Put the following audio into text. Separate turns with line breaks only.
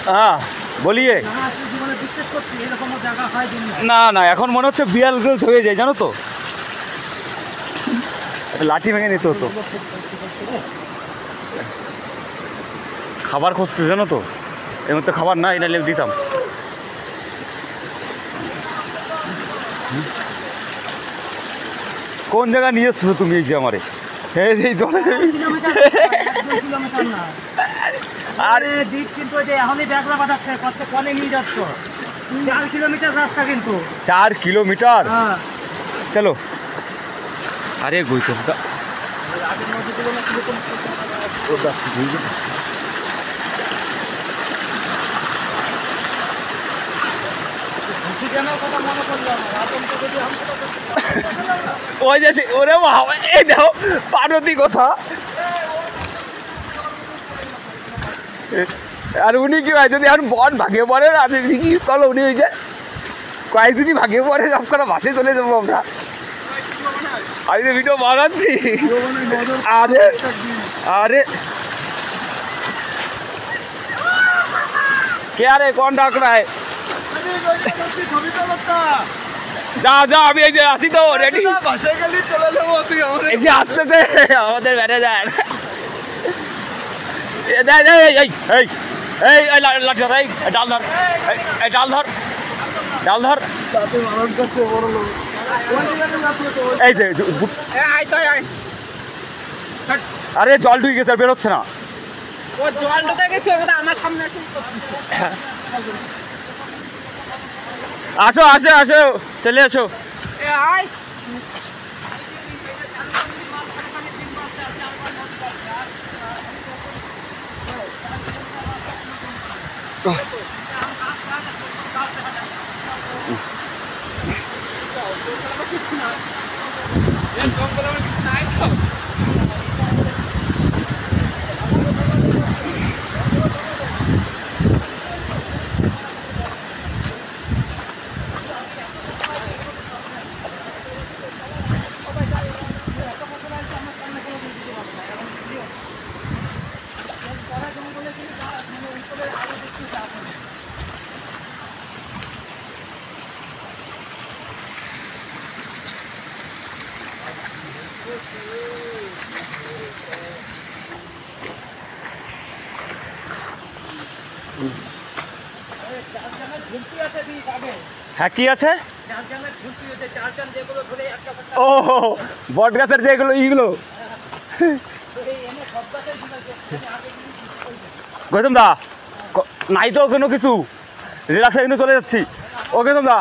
हाँ बोलिए। ना ना এখন মনে হচ্ছে বিয়াল গ্রোথ হয়ে যায় জানো তো, লাঠি ভেঙে নিতে হতো। খাবার খুঁজতে জানো তো, এর মধ্যে খাবার নাই, নাহলে দিতাম। কোন জায়গা নিয়ে এসছো তুমি এই যে আমারে? এই জলে
আরে দ্বীপ কিন্তু যে এখনই ব্যাগরা বাঁধাচ্ছে, কত কোনে নিয়ে যাচ্ছ? 4 কিলোমিটার রাস্তা কিন্তু।
4 কিলোমিটার?
হ্যাঁ
চলো। আরে গৌতম দা ওই যাচ্ছে ওরে বাবা, এই দেখো পার্বতী কথা। আর উনি কি হয় যদি এখন বন ভাগে পড়ে না, কি করলো উনি ওই যে কয়েকদিনই ভাগে পড়ে সব কটা বাসে চলে যাবো আমরা। আমি তো ভিডিও বানাচ্ছি। আরে আরে কে আরে কোন ডাক রা है? যা যা আমি এই যে আসি তো রেডি। এই যে আসতেছে আমাদের ম্যানেজার। ডাল ধর, ডাল ধর, ডাল ধর। এই যে আরে জল ঢুকে গেছে, বেরোচ্ছে না।
ও জল ঢুকে গেছে, আমার সামনে
আসো আসো আসো, চলে আসো। হ্যাঁ কি আছে? ও বট গাছের যেগুলো এইগুলো। গৌতম দা নাই তো কোনো কিছু, রিল্যাক্সে কিন্তু চলে যাচ্ছি। ও গৌতম দা